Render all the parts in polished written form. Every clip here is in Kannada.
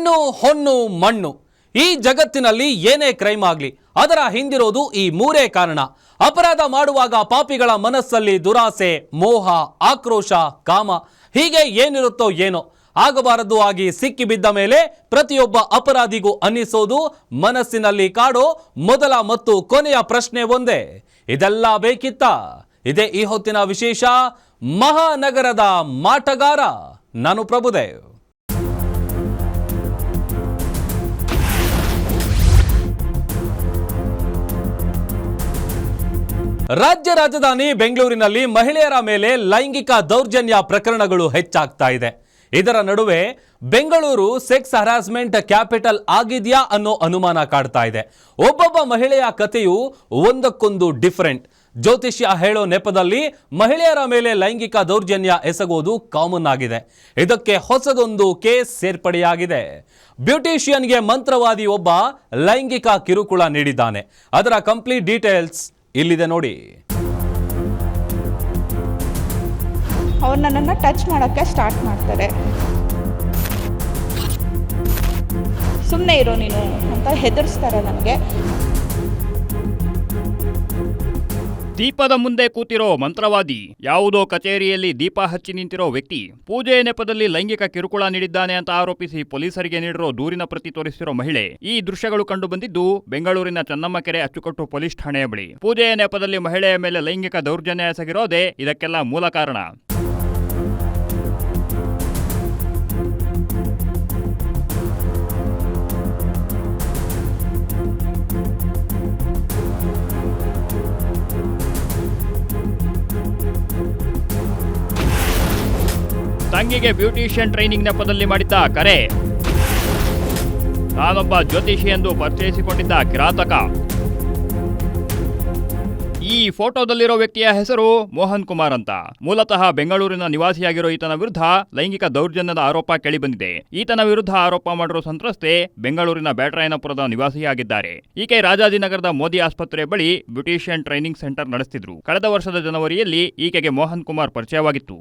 ಹೆಣ್ಣು ಹೊನ್ನು ಮಣ್ಣು ಈ ಜಗತ್ತಿನಲ್ಲಿ ಏನೇ ಕ್ರೈಮ್ ಆಗಲಿ ಅದರ ಹಿಂದಿರೋದು ಈ ಮೂರೇ ಕಾರಣ. ಅಪರಾಧ ಮಾಡುವಾಗ ಪಾಪಿಗಳ ಮನಸ್ಸಲ್ಲಿ ದುರಾಸೆ, ಮೋಹ, ಆಕ್ರೋಶ, ಕಾಮ ಹೀಗೆ ಏನಿರುತ್ತೋ ಏನೋ ಆಗಬಾರದು ಆಗಿ ಸಿಕ್ಕಿ ಬಿದ್ದ ಮೇಲೆ ಪ್ರತಿಯೊಬ್ಬ ಅಪರಾಧಿಗೂ ಅನ್ನಿಸೋದು ಮನಸ್ಸಿನಲ್ಲಿ ಕಾಡೋ ಮೊದಲ ಮತ್ತು ಕೊನೆಯ ಪ್ರಶ್ನೆ ಒಂದೇ, ಇದೆಲ್ಲ ಬೇಕಿತ್ತ? ಇದೇ ಈ ಹೊತ್ತಿನ ವಿಶೇಷ ಮಹಾನಗರದ ಮಾಟಗಾರ. ನಾನು ಪ್ರಭುದೇವ್. ರಾಜ್ಯ ರಾಜಧಾನಿ ಬೆಂಗಳೂರಿನಲ್ಲಿ ಮಹಿಳೆಯರ ಮೇಲೆ ಲೈಂಗಿಕ ದೌರ್ಜನ್ಯ ಪ್ರಕರಣಗಳು ಹೆಚ್ಚಾಗ್ತಾ ಇದೆ. ಇದರ ನಡುವೆ ಬೆಂಗಳೂರು ಸೆಕ್ಸ್ ಹರಾಸ್ಮೆಂಟ್ ಕ್ಯಾಪಿಟಲ್ ಆಗಿದೆಯಾ ಅನ್ನೋ ಅನುಮಾನ ಕಾಡ್ತಾ ಇದೆ. ಒಬ್ಬೊಬ್ಬ ಮಹಿಳೆಯ ಕಥೆಯು ಒಂದಕ್ಕೊಂದು ಡಿಫರೆಂಟ್. ಜ್ಯೋತಿಷ್ಯ ಹೇಳೋ ನೆಪದಲ್ಲಿ ಮಹಿಳೆಯರ ಮೇಲೆ ಲೈಂಗಿಕ ದೌರ್ಜನ್ಯ ಎಸಗೋದು ಕಾಮನ್ ಆಗಿದೆ. ಇದಕ್ಕೆ ಹೊಸದೊಂದು ಕೇಸ್ ಸೇರ್ಪಡೆಯಾಗಿದೆ. ಬ್ಯೂಟಿಷಿಯನ್ಗೆ ಮಂತ್ರವಾದಿ ಒಬ್ಬ ಲೈಂಗಿಕ ಕಿರುಕುಳ ನೀಡಿದ್ದಾನೆ. ಅದರ ಕಂಪ್ಲೀಟ್ ಡೀಟೇಲ್ಸ್ ಇಲ್ಲಿದೆ ನೋಡಿ. ಅವ್ರು ನನ್ನನ್ನು ಟಚ್ ಮಾಡೋಕ್ಕೆ ಸ್ಟಾರ್ಟ್ ಮಾಡ್ತಾರೆ. ಸುಮ್ಮನೆ ಇರೋ ನೀನು ಅಂತ ಹೆದರ್ಸ್ತಾರೆ ನನಗೆ. ದೀಪದ ಮುಂದೆ ಕೂತಿರೋ ಮಂತ್ರವಾದಿ, ಯಾವುದೋ ಕಚೇರಿಯಲ್ಲಿ ದೀಪ ಹಚ್ಚಿ ನಿಂತಿರೋ ವ್ಯಕ್ತಿ ಪೂಜೆ ನೆಪದಲ್ಲಿ ಲೈಂಗಿಕ ಕಿರುಕುಳ ನೀಡಿದ್ದಾನೆ ಅಂತ ಆರೋಪಿಸಿ ಪೊಲೀಸರಿಗೆ ನೀಡಿರೋ ದೂರಿನ ಪ್ರತಿ ತೋರಿಸಿರೋ ಮಹಿಳೆ. ಈ ದೃಶ್ಯಗಳು ಕಂಡು ಬಂದಿದ್ದು ಬೆಂಗಳೂರಿನ ಚನ್ನಮ್ಮಕೆರೆ ಅಚ್ಚುಕಟ್ಟು ಪೊಲೀಸ್ ಠಾಣೆಯ ಬಳಿ. ಪೂಜೆಯ ನೆಪದಲ್ಲಿ ಮಹಿಳೆಯ ಮೇಲೆ ಲೈಂಗಿಕ ದೌರ್ಜನ್ಯ ಎಸಗಿರೋದೇ ಇದಕ್ಕೆಲ್ಲ ಮೂಲ ಕಾರಣ. ತಂಗಿಗೆ ಬ್ಯೂಟಿಷಿಯನ್ ಟ್ರೈನಿಂಗ್ ನೆಪದಲ್ಲಿ ಮಾಡಿದ್ದ ಕರೆ, ನಾನೊಬ್ಬ ಜ್ಯೋತಿಷಿ ಎಂದು ಪರಿಚಯಿಸಿಕೊಂಡಿದ್ದ ಕಿರಾತಕ. ಈ ಫೋಟೋದಲ್ಲಿರೋ ವ್ಯಕ್ತಿಯ ಹೆಸರು ಮೋಹನ್ ಕುಮಾರ್ ಅಂತ. ಮೂಲತಃ ಬೆಂಗಳೂರಿನ ನಿವಾಸಿಯಾಗಿರೋ ಈತನ ವಿರುದ್ಧ ಲೈಂಗಿಕ ದೌರ್ಜನ್ಯದ ಆರೋಪ ಕೇಳಿಬಂದಿದೆ. ಈತನ ವಿರುದ್ಧ ಆರೋಪ ಮಾಡಿರೋ ಸಂತ್ರಸ್ತೆ ಬೆಂಗಳೂರಿನ ಬ್ಯಾಟರಾಯನಪುರದ ನಿವಾಸಿಯಾಗಿದ್ದಾರೆ. ಈಕೆ ರಾಜಾಜಿನಗರದ ಮೋದಿ ಆಸ್ಪತ್ರೆ ಬಳಿ ಬ್ಯೂಟಿಷಿಯನ್ ಟ್ರೈನಿಂಗ್ ಸೆಂಟರ್ ನಡೆಸುತ್ತಿದ್ರು. ಕಳೆದ ವರ್ಷದ ಜನವರಿಯಲ್ಲಿ ಈಕೆಗೆ ಮೋಹನ್ ಕುಮಾರ್ ಪರಿಚಯವಾಗಿತ್ತು.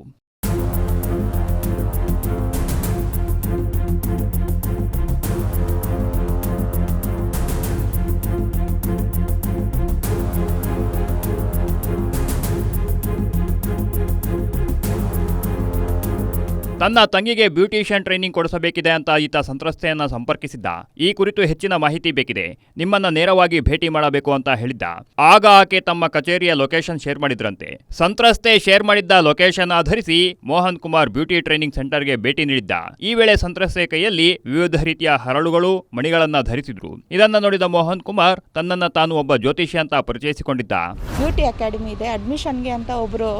ತನ್ನ ತಂಗಿಗೆ ಬ್ಯೂಟಿಷಿಯನ್ ಟ್ರೈನಿಂಗ್ ಕೊಡಿಸಬೇಕಿದೆ ಅಂತ ಈತ ಸಂತ್ರಸ್ತೆಯನ್ನ ಸಂಪರ್ಕಿಸಿದ್ದ. ಈ ಕುರಿತು ಹೆಚ್ಚಿನ ಮಾಹಿತಿ ಬೇಕಿದೆ, ನಿಮ್ಮನ್ನ ನೇರವಾಗಿ ಭೇಟಿ ಮಾಡಬೇಕು ಅಂತ ಹೇಳಿದ್ದ. ಆಗ ಆಕೆ ತಮ್ಮ ಕಚೇರಿಯ ಲೊಕೇಶನ್ ಶೇರ್ ಮಾಡಿದ್ರಂತೆ. ಸಂತ್ರಸ್ತೆ ಶೇರ್ ಮಾಡಿದ್ದ ಲೊಕೇಶನ್ ಆಧರಿಸಿ ಮೋಹನ್ ಕುಮಾರ್ ಬ್ಯೂಟಿ ಟ್ರೈನಿಂಗ್ ಸೆಂಟರ್ಗೆ ಭೇಟಿ ನೀಡಿದ್ದ. ಈ ವೇಳೆ ಸಂತ್ರಸ್ತೆ ಕೈಯಲ್ಲಿ ವಿವಿಧ ರೀತಿಯ ಹರಳುಗಳು, ಮಣಿಗಳನ್ನ ಧರಿಸಿದ್ರು. ಇದನ್ನ ನೋಡಿದ ಮೋಹನ್ ಕುಮಾರ್ ತನ್ನನ್ನ ತಾನು ಒಬ್ಬ ಜ್ಯೋತಿಷಿ ಅಂತ ಪರಿಚಯಿಸಿಕೊಂಡಿದ್ದ. ಬ್ಯೂಟಿ ಅಕಾಡೆಮಿ ಇದೆ, ಅಡ್ಮಿಷನ್ಗೆ ಅಂತ ಒಬ್ಬರು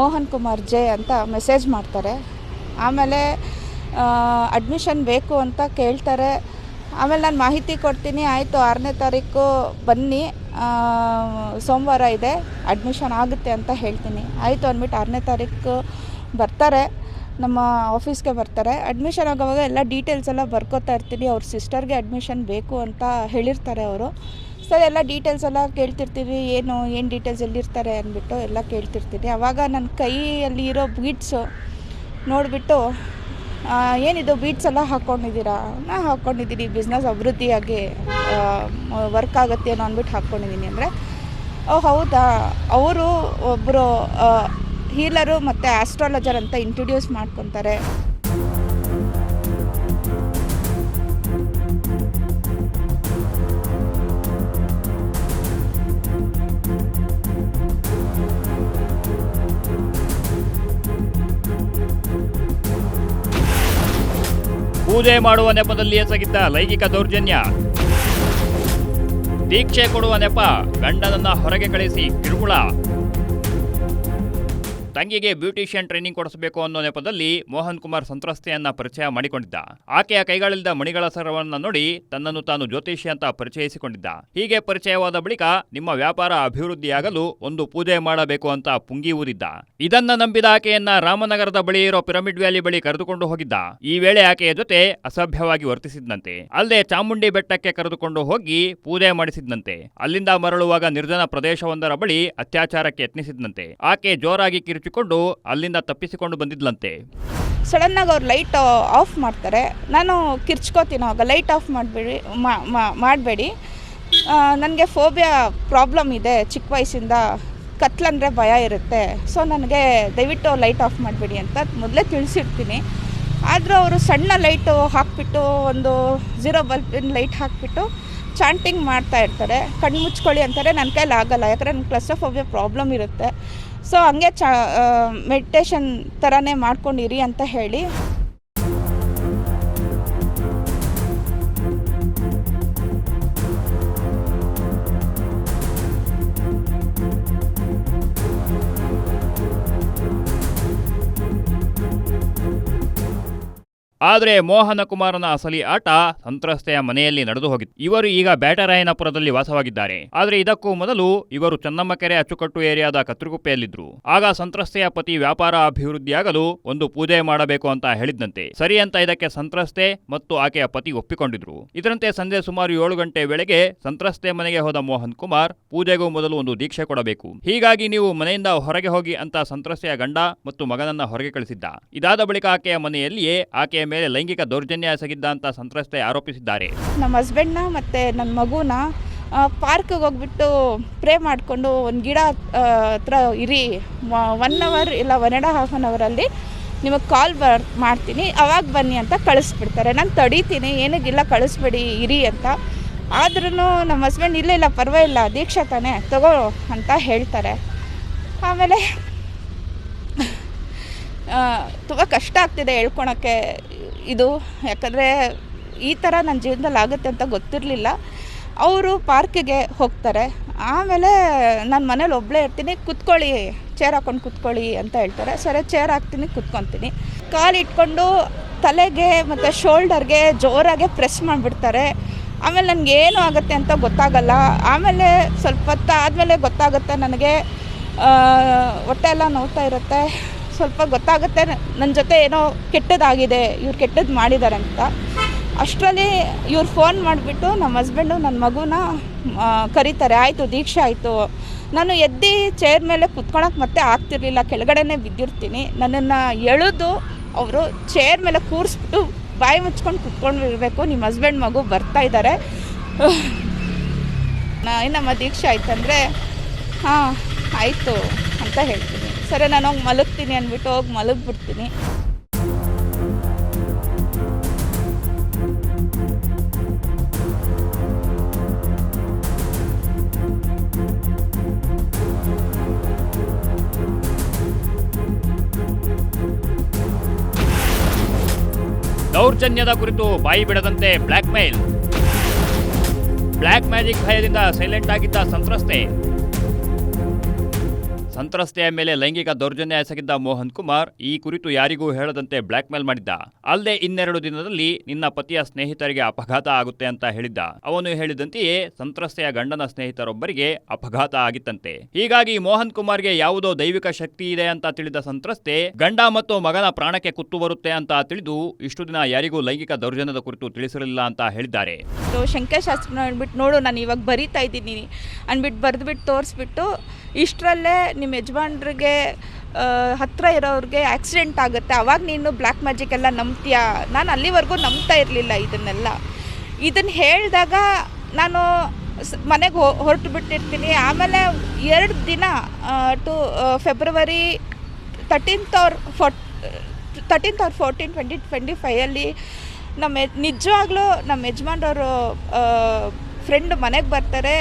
ಮೋಹನ್ ಕುಮಾರ್ ಜೆ ಅಂತ ಮೆಸೇಜ್ ಮಾಡ್ತಾರೆ. ಆಮೇಲೆ ಅಡ್ಮಿಷನ್ ಬೇಕು ಅಂತ ಕೇಳ್ತಾರೆ. ಆಮೇಲೆ ನಾನು ಮಾಹಿತಿ ಕೊಡ್ತೀನಿ, ಆಯಿತು 6ನೇ ತಾರೀಕು ಬನ್ನಿ, ಸೋಮವಾರ ಇದೆ, ಅಡ್ಮಿಷನ್ ಆಗುತ್ತೆ ಅಂತ ಹೇಳ್ತೀನಿ. ಆಯಿತು ಅಂದ್ಬಿಟ್ಟು 6ನೇ ತಾರೀಕು ಬರ್ತಾರೆ, ನಮ್ಮ ಆಫೀಸ್ಗೆ ಬರ್ತಾರೆ. ಅಡ್ಮಿಷನ್ ಆಗೋವಾಗ ಎಲ್ಲ ಡೀಟೇಲ್ಸ್ ಎಲ್ಲ ಬರ್ಕೋತಾ ಇರ್ತೀನಿ. ಅವ್ರ ಸಿಸ್ಟರ್ಗೆ ಅಡ್ಮಿಷನ್ ಬೇಕು ಅಂತ ಹೇಳಿರ್ತಾರೆ ಅವರು. ಸರ್ ಎಲ್ಲ ಡೀಟೇಲ್ಸ್ ಎಲ್ಲ ಕೇಳ್ತಿರ್ತೀನಿ, ಏನು ಡೀಟೇಲ್ಸ್ ಎಲ್ಲಿರ್ತಾರೆ ಅಂದ್ಬಿಟ್ಟು ಎಲ್ಲ ಕೇಳ್ತಿರ್ತೀನಿ. ಆವಾಗ ನನ್ನ ಕೈಯಲ್ಲಿ ಇರೋ ಬೀಡ್ಸು ನೋಡಿಬಿಟ್ಟು, ಏನಿದು ಬೀಡ್ಸ್ ಎಲ್ಲ ಹಾಕ್ಕೊಂಡಿದ್ದೀರಾ? ನಾನು ಹಾಕ್ಕೊಂಡಿದ್ದೀನಿ, ಬಿಸ್ನೆಸ್ ಅಭಿವೃದ್ಧಿಯಾಗಿ ವರ್ಕ್ ಆಗುತ್ತೇನೋ ಅಂದ್ಬಿಟ್ಟು ಹಾಕ್ಕೊಂಡಿದ್ದೀನಿ ಅಂದರೆ, ಓ ಹೌದಾ, ಅವರು ಒಬ್ಬರು ಹೀಲರು ಮತ್ತು ಆಸ್ಟ್ರಾಲಜರ್ ಅಂತ ಇಂಟ್ರೊಡ್ಯೂಸ್ ಮಾಡ್ಕೊತಾರೆ. ಪೂಜೆ ಮಾಡುವ ನೆಪದಲ್ಲಿ ಎಸಗಿದ್ದ ಲೈಂಗಿಕ ದೌರ್ಜನ್ಯ, ದೀಕ್ಷೆ ಕೊಡುವ ನೆಪ, ಗಂಡನನ್ನ ಹೊರಗೆ ಕಳಿಸಿ ಕಿರುಕುಳ, ತಂಗಿಗೆ ಬ್ಯೂಟಿಷಿಯನ್ ಟ್ರೈನಿಂಗ್ ಕೊಡಿಸಬೇಕು ಅನ್ನೋ ನೆಪದಲ್ಲಿ ಮೋಹನ್ ಕುಮಾರ್ ಸಂತ್ರಸ್ತೆಯನ್ನ ಪರಿಚಯ ಮಾಡಿಕೊಂಡಿದ್ದ. ಆಕೆಯ ಕೈಗಳಿಂದ ಮಣಿಗಳ ಸರವನ್ನ ನೋಡಿ ತನ್ನನ್ನು ತಾನು ಜ್ಯೋತಿಷಿ ಅಂತ ಪರಿಚಯಿಸಿಕೊಂಡಿದ್ದ. ಹೀಗೆ ಪರಿಚಯವಾದ ಬಳಿಕ ನಿಮ್ಮ ವ್ಯಾಪಾರ ಅಭಿವೃದ್ಧಿಯಾಗಲು ಒಂದು ಪೂಜೆ ಮಾಡಬೇಕು ಅಂತ ಪುಂಗಿ ಊದಿದ್ದ. ಇದನ್ನ ನಂಬಿದ ಆಕೆಯನ್ನ ರಾಮನಗರದ ಬಳಿ ಇರೋ ಪಿರಮಿಡ್ ವ್ಯಾಲಿ ಬಳಿ ಕರೆದುಕೊಂಡು ಹೋಗಿದ್ದ. ಈ ವೇಳೆ ಆಕೆಯ ಜೊತೆ ಅಸಭ್ಯವಾಗಿ ವರ್ತಿಸಿದ್ದಂತೆ. ಅಲ್ಲದೆ ಚಾಮುಂಡಿ ಬೆಟ್ಟಕ್ಕೆ ಕರೆದುಕೊಂಡು ಹೋಗಿ ಪೂಜೆ ಮಾಡಿಸಿದ್ದಂತೆ. ಅಲ್ಲಿಂದ ಮರಳುವಾಗ ನಿರ್ಜನ ಪ್ರದೇಶವೊಂದರ ಬಳಿ ಅತ್ಯಾಚಾರಕ್ಕೆ ಯತ್ನಿಸಿದ್ದಂತೆ. ಆಕೆ ಜೋರಾಗಿ ಕಿರುಚು ಮುಚ್ಚಿಕೊಂಡು ಅಲ್ಲಿಂದ ತಪ್ಪಿಸಿಕೊಂಡು ಬಂದಿದ್ಲಂತೆ. ಸಡನ್ನಾಗಿ ಅವ್ರು ಲೈಟ್ ಆಫ್ ಮಾಡ್ತಾರೆ. ನಾನು ಕಿರ್ಚ್ಕೋತೀನಿ ಆವಾಗ, ಲೈಟ್ ಆಫ್ ಮಾಡಬೇಡಿ, ನನಗೆ ಫೋಬಿಯಾ ಪ್ರಾಬ್ಲಮ್ ಇದೆ, ಚಿಕ್ಕ ವಯಸ್ಸಿಂದ ಕತ್ಲಂದರೆ ಭಯ ಇರುತ್ತೆ, ಸೊ ನನಗೆ ದಯವಿಟ್ಟು ಲೈಟ್ ಆಫ್ ಮಾಡಬೇಡಿ ಅಂತ ಮೊದಲೇ ತಿಳಿಸಿರ್ತೀನಿ. ಆದರೂ ಅವರು ಸಣ್ಣ ಲೈಟು ಹಾಕಿಬಿಟ್ಟು, ಒಂದು 0 ಬಲ್ಬಿನ ಲೈಟ್ ಹಾಕಿಬಿಟ್ಟು ಚಾಂಟಿಂಗ್ ಮಾಡ್ತಾ ಇರ್ತಾರೆ. ಕಣ್ಣು ಮುಚ್ಕೊಳ್ಳಿ ಅಂತಾರೆ, ನನ್ನ ಕೈಲಿ ಆಗಲ್ಲ, ಯಾಕಂದರೆ ನನಗೆ ಕ್ಲಸ್ಟ್ರೋಫೋಬಿಯಾ ಪ್ರಾಬ್ಲಮ್ ಇರುತ್ತೆ. ಸೊ ಹಂಗೆ ಮೆಡಿಟೇಷನ್ ಥರನೇ ಮಾಡ್ಕೊಂಡಿರಿ ಅಂತ ಹೇಳಿ ಆದರೆ ಮೋಹನ ಕುಮಾರನ ಅಸಲಿ ಆಟ ಸಂತ್ರಸ್ತೆಯ ಮನೆಯಲ್ಲಿ ನಡೆದು ಹೋಗಿತ್ತು. ಇವರು ಈಗ ಬ್ಯಾಟರಾಯನಪುರದಲ್ಲಿ ವಾಸವಾಗಿದ್ದಾರೆ. ಆದರೆ ಇದಕ್ಕೂ ಮೊದಲು ಇವರು ಚನ್ನಮ್ಮಕೆರೆ ಅಚ್ಚುಕಟ್ಟು ಏರಿಯಾದ ಕತ್ತರಿಗುಪ್ಪೆಯಲ್ಲಿದ್ರು. ಆಗ ಸಂತ್ರಸ್ತೆಯ ಪತಿ ವ್ಯಾಪಾರ ಅಭಿವೃದ್ಧಿಯಾಗಲು ಒಂದು ಪೂಜೆ ಮಾಡಬೇಕು ಅಂತ ಹೇಳಿದ್ದಂತೆ. ಸರಿ ಅಂತ ಇದಕ್ಕೆ ಸಂತ್ರಸ್ತೆ ಮತ್ತು ಆಕೆಯ ಪತಿ ಒಪ್ಪಿಕೊಂಡಿದ್ರು. ಇದರಂತೆ ಸಂಜೆ ಸುಮಾರು 7 ಗಂಟೆ ವೇಳೆಗೆ ಸಂತ್ರಸ್ತೆ ಮನೆಗೆ ಹೋದ ಮೋಹನ್ ಕುಮಾರ್ ಪೂಜೆಗೂ ಮೊದಲು ಒಂದು ದೀಕ್ಷೆ ಕೊಡಬೇಕು, ಹೀಗಾಗಿ ನೀವು ಮನೆಯಿಂದ ಹೊರಗೆ ಹೋಗಿ ಅಂತ ಸಂತ್ರಸ್ತೆಯ ಗಂಡ ಮತ್ತು ಮಗನನ್ನ ಹೊರಗೆ ಕಳಿಸಿದ್ದ. ಇದಾದ ಬಳಿಕ ಆಕೆಯ ಮನೆಯಲ್ಲಿಯೇ ಆಕೆಯ ಮೇಲೆ ಲೈಂಗಿಕ ದೌರ್ಜನ್ಯ ಎಸಗಿದ್ದ ಅಂತ ಸಂತ್ರಸ್ತೆ ಆರೋಪಿಸಿದ್ದಾರೆ. ನಮ್ಮ ಹಸ್ಬೆಂಡ್ನ ಮತ್ತು ನನ್ನ ಮಗುನ ಪಾರ್ಕಿಗೆ ಹೋಗ್ಬಿಟ್ಟು ಪ್ರೇ ಮಾಡಿಕೊಂಡು ಒಂದು ಗಿಡ ಹತ್ರ ಇರಿ, 1 ಅವರ್ ಇಲ್ಲ 1.5 ಅವರಲ್ಲಿ ನಿಮಗೆ ಕಾಲ್ ಮಾಡ್ತೀನಿ, ಅವಾಗ ಬನ್ನಿ ಅಂತ ಕಳಿಸ್ಬಿಡ್ತಾರೆ. ನಾನು ತಡೀತೀನಿ, ಏನಿಗಿಲ್ಲ ಕಳಿಸ್ಬೇಡಿ ಇರಿ ಅಂತ. ಆದ್ರೂ ನಮ್ಮ ಹಸ್ಬೆಂಡ್ ಇಲ್ಲ ಪರವಾಗಿಲ್ಲ, ದೀಕ್ಷಾ ತಾನೇ ತಗೋ ಅಂತ ಹೇಳ್ತಾರೆ. ಆಮೇಲೆ ತುಂಬ ಕಷ್ಟ ಆಗ್ತಿದೆ ಹೇಳ್ಕೊಳಕ್ಕೆ ಇದು, ಯಾಕಂದರೆ ಈ ಥರ ನನ್ನ ಜೀವನದಲ್ಲಿ ಆಗುತ್ತೆ ಅಂತ ಗೊತ್ತಿರಲಿಲ್ಲ. ಅವರು ಪಾರ್ಕಿಗೆ ಹೋಗ್ತಾರೆ. ಆಮೇಲೆ ನಾನು ಮನೇಲಿ ಒಬ್ಬಳೇ ಇರ್ತೀನಿ, ಕುತ್ಕೊಳ್ಳಿ, ಚೇರ್ ಹಾಕ್ಕೊಂಡು ಕುತ್ಕೊಳ್ಳಿ ಅಂತ ಹೇಳ್ತಾರೆ. ಸರಿ ಚೇರ್ ಹಾಕ್ತೀನಿ, ಕುತ್ಕೊತೀನಿ. ಕಾಲು ಇಟ್ಕೊಂಡು ತಲೆಗೆ ಮತ್ತು ಶೋಲ್ಡರ್ಗೆ ಜೋರಾಗೆ ಪ್ರೆಸ್ ಮಾಡಿಬಿಡ್ತಾರೆ. ಆಮೇಲೆ ನನಗೇನು ಆಗುತ್ತೆ ಅಂತ ಗೊತ್ತಾಗಲ್ಲ. ಆಮೇಲೆ ಸ್ವಲ್ಪ ಹೊತ್ತು ಆದಮೇಲೆ ಗೊತ್ತಾಗುತ್ತೆ ನನಗೆ, ಹೊಟ್ಟೆ ಎಲ್ಲ ನೋವ್ತಾ ಇರುತ್ತೆ. ಸ್ವಲ್ಪ ಗೊತ್ತಾಗುತ್ತೆ ನನ್ನ ಜೊತೆ ಏನೋ ಕೆಟ್ಟದಾಗಿದೆ, ಇವ್ರು ಕೆಟ್ಟದ್ದು ಮಾಡಿದ್ದಾರೆ ಅಂತ. ಅಷ್ಟರಲ್ಲಿ ಇವ್ರು ಫೋನ್ ಮಾಡಿಬಿಟ್ಟು ನಮ್ಮ ಹಸ್ಬೆಂಡು ನನ್ನ ಮಗುನ ಕರೀತಾರೆ. ಆಯಿತು ದೀಕ್ಷೆ ಆಯಿತು. ನಾನು ಎದ್ದು ಚೇರ್ ಮೇಲೆ ಕುತ್ಕೊಳಕ್ಕೆ ಮತ್ತೆ ಆಗ್ತಿರ್ಲಿಲ್ಲ, ಕೆಳಗಡೆನೇ ಬಿದ್ದಿರ್ತೀನಿ. ನನ್ನನ್ನು ಎಳೆದು ಅವರು ಚೇರ್ ಮೇಲೆ ಕೂರಿಸ್ಬಿಟ್ಟು ಬಾಯಿ ಮುಚ್ಕೊಂಡು ಕುತ್ಕೊಂಡಿರಬೇಕು, ನಿಮ್ಮ ಹಸ್ಬೆಂಡ್ ಮಗು ಬರ್ತಾ ಇದ್ದಾರೆ, ನಮ್ಮ ದೀಕ್ಷೆ ಆಯ್ತಂದರೆ ಹಾಂ ಆಯಿತು ಅಂತ ಹೇಳ್ತೀನಿ. ಸರಿ ನಾನು ಹೋಗಿ ಮಲಗ್ತೀನಿ ಅಂದ್ಬಿಟ್ಟು ಹೋಗಿ ಮಲಗಿಬಿಡ್ತೀನಿ. ದೌರ್ಜನ್ಯದ ಕುರಿತು ಬಾಯಿ ಬಿಡದಂತೆ ಬ್ಲ್ಯಾಕ್ ಮೇಲ್. ಬ್ಲ್ಯಾಕ್ ಮ್ಯಾಜಿಕ್ ಭಯದಿಂದ ಸೈಲೆಂಟ್ ಆಗಿದ್ದ ಸಂತ್ರಸ್ತೆಯ ಮೇಲೆ ಲೈಂಗಿಕ ದೌರ್ಜನ್ಯ ಎಸಗಿದ್ದ ಮೋಹನ್ ಕುಮಾರ್ ಈ ಕುರಿತು ಯಾರಿಗೂ ಹೇಳದಂತೆ ಬ್ಲ್ಯಾಕ್ ಮೇಲ್ ಮಾಡಿದ್ದ. ಅಲ್ಲದೆ 2 ದಿನದಲ್ಲಿ ನಿನ್ನ ಪತಿಯ ಸ್ನೇಹಿತರಿಗೆ ಅಪಘಾತ ಆಗುತ್ತೆ ಅಂತ ಹೇಳಿದ್ದ. ಅವನು ಹೇಳಿದಂತೆಯೇ ಸಂತ್ರಸ್ತೆಯ ಗಂಡನ ಸ್ನೇಹಿತರೊಬ್ಬರಿಗೆ ಅಪಘಾತ ಆಗಿತ್ತಂತೆ. ಹೀಗಾಗಿ ಮೋಹನ್ ಕುಮಾರ್ಗೆ ಯಾವುದೋ ದೈವಿಕ ಶಕ್ತಿ ಇದೆ ಅಂತ ತಿಳಿದ ಸಂತ್ರಸ್ತೆ ಗಂಡ ಮತ್ತು ಮಗನ ಪ್ರಾಣಕ್ಕೆ ಕುತ್ತು ಬರುತ್ತೆ ಅಂತ ತಿಳಿದು ಇಷ್ಟು ದಿನ ಯಾರಿಗೂ ಲೈಂಗಿಕ ದೌರ್ಜನ್ಯದ ಕುರಿತು ತಿಳಿಸಿರಲಿಲ್ಲ ಅಂತ ಹೇಳಿದ್ದಾರೆ. ಶಂಖ್ಯಶಾಸ್ತ್ರ ನೋಡ್ಬಿಟ್ಟು ನೋಡು ನಾನು ಇವಾಗ ಬರೀತಾ ಇದ್ದೀನಿ ಅಂದ್ಬಿಟ್ಟು ಬರೆದ್ಬಿಟ್ಟು ತೋರಿಸ್ಬಿಟ್ಟು, ಇಷ್ಟರಲ್ಲೇ ನಿಮ್ಮ ಯಜಮಾನ್ರಿಗೆ ಹತ್ತಿರ ಇರೋರಿಗೆ ಆಕ್ಸಿಡೆಂಟ್ ಆಗುತ್ತೆ, ಅವಾಗ ನೀನು ಬ್ಲ್ಯಾಕ್ ಮ್ಯಾಜಿಕ್ ಎಲ್ಲ ನಂಬ್ತೀಯಾ? ನಾನು ಅಲ್ಲಿವರೆಗೂ ನಂಬ್ತಾ ಇರಲಿಲ್ಲ ಇದನ್ನು ಹೇಳಿದಾಗ ನಾನು ಮನೆಗೆ ಹೊರಟು ಬಿಟ್ಟಿರ್ತೀನಿ. ಆಮೇಲೆ 2 ದಿನ ಟು ಫೆಬ್ರವರಿ 13th or 14, 2025 ನಿಜವಾಗ್ಲೂ ನಮ್ಮ ಯಜಮಾನ್ರವರು ಫ್ರೆಂಡ್ ಮನೆಗೆ ಬರ್ತಾರೆ.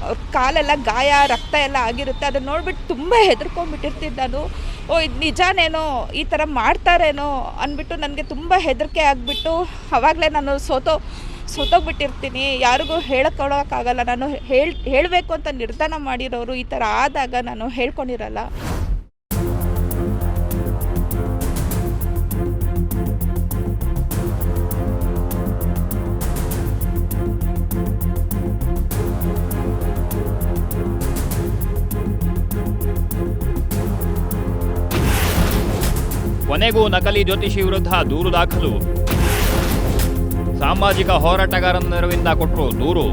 ಅವ್ರ ಕಾಲೆಲ್ಲ ಗಾಯ, ರಕ್ತ ಎಲ್ಲ ಆಗಿರುತ್ತೆ. ಅದನ್ನು ನೋಡ್ಬಿಟ್ಟು ತುಂಬ ಹೆದರ್ಕೊಂಡ್ಬಿಟ್ಟಿರ್ತೀನಿ ನಾನು. ಇದು ನಿಜಾನೇನೋ, ಈ ಥರ ಮಾಡ್ತಾರೇನೋ ಅಂದ್ಬಿಟ್ಟು ನನಗೆ ತುಂಬ ಹೆದರಿಕೆ ಆಗಿಬಿಟ್ಟು ಆವಾಗಲೇ ನಾನು ಸೋತೋಗ್ಬಿಟ್ಟಿರ್ತೀನಿ. ಯಾರಿಗೂ ಹೇಳ್ಕೊಳಕ್ಕಾಗಲ್ಲ. ನಾನು ಹೇಳಬೇಕು ಅಂತ ನಿರ್ಧಾರ ಮಾಡಿರೋರು ಈ ಥರ ಆದಾಗ ನಾನು ಹೇಳ್ಕೊಂಡಿರಲ್ಲ. ಕೊನೆಗೂ ನಕಲಿ ಜ್ಯೋತಿಷಿ ವಿರುದ್ಧ ದೂರು ದಾಖಲು. ಸಾಮಾಜಿಕ ಹೋರಾಟಗಾರನ ನೆರವಿಂದ ಕೊಟ್ಟರು ದೂರು.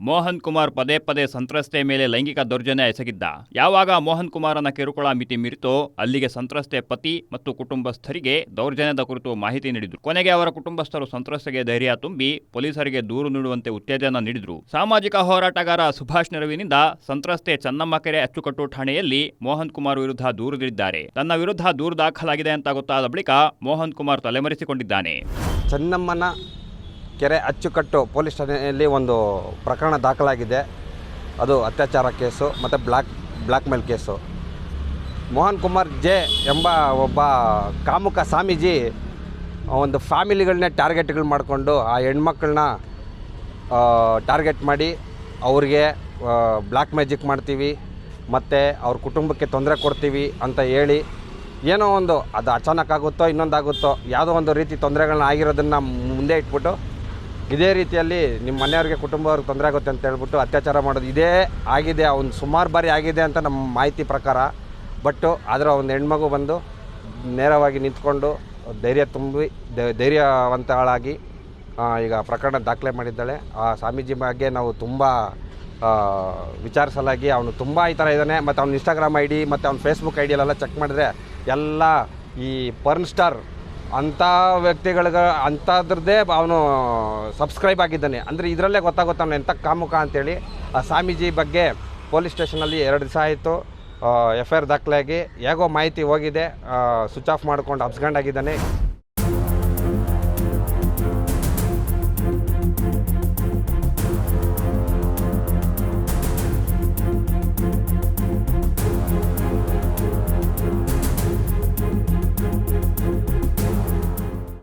ಮೋಹನ್ ಕುಮಾರ್ ಪದೇ ಪದೇ ಸಂತ್ರಸ್ತೆ ಮೇಲೆ ಲೈಂಗಿಕ ದೌರ್ಜನ್ಯ ಎಸಗಿದ್ದ. ಯಾವಾಗ ಮೋಹನ್ ಕುಮಾರನ ಕಿರುಕುಳ ಮಿತಿ ಮೀರಿತೋ ಅಲ್ಲಿಗೆ ಸಂತ್ರಸ್ತೆ ಪತಿ ಮತ್ತು ಕುಟುಂಬಸ್ಥರಿಗೆ ದೌರ್ಜನ್ಯದ ಕುರಿತು ಮಾಹಿತಿ ನೀಡಿದ್ರು. ಕೊನೆಗೆ ಅವರ ಕುಟುಂಬಸ್ಥರು ಸಂತ್ರಸ್ತೆಗೆ ಧೈರ್ಯ ತುಂಬಿ ಪೊಲೀಸರಿಗೆ ದೂರು ನೀಡುವಂತೆ ಉತ್ತೇಜನ ನೀಡಿದ್ರು. ಸಾಮಾಜಿಕ ಹೋರಾಟಗಾರ ಸುಭಾಷ್ ನೆರವಿನಿಂದ ಸಂತ್ರಸ್ತೆ ಚನ್ನಮ್ಮಕೆರೆ ಅಚ್ಚುಕಟ್ಟು ಠಾಣೆಯಲ್ಲಿ ಮೋಹನ್ ಕುಮಾರ್ ವಿರುದ್ಧ ದೂರು ನೀಡಿದ್ದಾರೆ. ತನ್ನ ವಿರುದ್ಧ ದೂರು ದಾಖಲಾಗಿದೆ ಅಂತ ಗೊತ್ತಾದ ಬಳಿಕ ಮೋಹನ್ ಕುಮಾರ್ ತಲೆಮರೆಸಿಕೊಂಡಿದ್ದಾನೆ. ಚನ್ನಮ್ಮನ ಕೆರೆ ಅಚ್ಚುಕಟ್ಟು ಪೊಲೀಸ್ ಠಾಣೆಯಲ್ಲಿ ಒಂದು ಪ್ರಕರಣ ದಾಖಲಾಗಿದೆ. ಅದು ಅತ್ಯಾಚಾರ ಕೇಸು ಮತ್ತು ಬ್ಲ್ಯಾಕ್ ಮೇಲ್ ಕೇಸು. ಮೋಹನ್ ಕುಮಾರ್ ಜೆ ಎಂಬ ಒಬ್ಬ ಕಾಮುಕ ಸ್ವಾಮೀಜಿ ಒಂದು ಫ್ಯಾಮಿಲಿಗಳನ್ನೇ ಟಾರ್ಗೆಟ್ಗಳು ಮಾಡಿಕೊಂಡು ಆ ಹೆಣ್ಮಕ್ಳನ್ನ ಟಾರ್ಗೆಟ್ ಮಾಡಿ ಅವ್ರಿಗೆ ಬ್ಲ್ಯಾಕ್ ಮ್ಯಾಜಿಕ್ ಮಾಡ್ತೀವಿ ಮತ್ತು ಅವ್ರ ಕುಟುಂಬಕ್ಕೆ ತೊಂದರೆ ಕೊಡ್ತೀವಿ ಅಂತ ಹೇಳಿ ಏನೋ ಒಂದು ಅದು ಅಚಾನಕ್ ಆಗುತ್ತೋ ಇನ್ನೊಂದಾಗುತ್ತೋ ಯಾವುದೋ ಒಂದು ರೀತಿ ತೊಂದರೆಗಳನ್ನ ಆಗಿರೋದನ್ನು ಮುಂದೆ ಇಟ್ಬಿಟ್ಟು ಇದೇ ರೀತಿಯಲ್ಲಿ ನಿಮ್ಮ ಮನೆಯವ್ರಿಗೆ ಕುಟುಂಬವ್ರಿಗೆ ತೊಂದರೆ ಆಗುತ್ತೆ ಅಂತ ಹೇಳ್ಬಿಟ್ಟು ಅತ್ಯಾಚಾರ ಮಾಡೋದು ಇದೇ ಆಗಿದೆ. ಅವ್ನು ಸುಮಾರು ಬಾರಿ ಆಗಿದೆ ಅಂತ ನಮ್ಮ ಮಾಹಿತಿ ಪ್ರಕಾರ. ಬಟ್ಟು ಆದರೆ ಒಂದು ಹೆಣ್ಮಗು ಬಂದು ನೇರವಾಗಿ ನಿಂತ್ಕೊಂಡು ಧೈರ್ಯ ತುಂಬಿ ಧೈರ್ಯವಂತಳಾಗಿ ಈಗ ಪ್ರಕರಣ ದಾಖಲೆ ಮಾಡಿದ್ದಾಳೆ. ಆ ಸ್ವಾಮೀಜಿ ಬಗ್ಗೆ ನಾವು ತುಂಬ ವಿಚಾರಿಸಲಾಗಿ ಅವನು ತುಂಬ ಈ ಥರ ಇದ್ದಾನೆ. ಮತ್ತು ಅವ್ನ ಇನ್ಸ್ಟಾಗ್ರಾಮ್ ಐ ಡಿ ಮತ್ತು ಅವ್ನ ಫೇಸ್ಬುಕ್ ಐ ಡಿಯಲ್ಲೆಲ್ಲ ಚೆಕ್ ಮಾಡಿದ್ರೆ ಎಲ್ಲ ಈ ಪರ್ನ್ ಸ್ಟಾರ್ ಅಂಥ ವ್ಯಕ್ತಿಗಳಿಗೆ ಅಂಥದ್ರದ್ದೇ ಅವನು ಸಬ್ಸ್ಕ್ರೈಬ್ ಆಗಿದ್ದಾನೆ. ಅಂದರೆ ಇದರಲ್ಲೇ ಗೊತ್ತಾಗುತ್ತೆ ಅವನು ಎಂಥ ಕಾಮುಕ ಅಂತೇಳಿ. ಆ ಸ್ವಾಮೀಜಿ ಬಗ್ಗೆ ಪೊಲೀಸ್ ಸ್ಟೇಷನಲ್ಲಿ 2 ದಿವಸ ಆಯಿತು FIR ದಾಖಲಾಗಿ ಹೇಗೋ ಮಾಹಿತಿ ಹೋಗಿದೆ, ಸ್ವಿಚ್ ಆಫ್ ಮಾಡ್ಕೊಂಡು ಅಬ್ಸ್ಕೊಂಡಾಗಿದ್ದಾನೆ.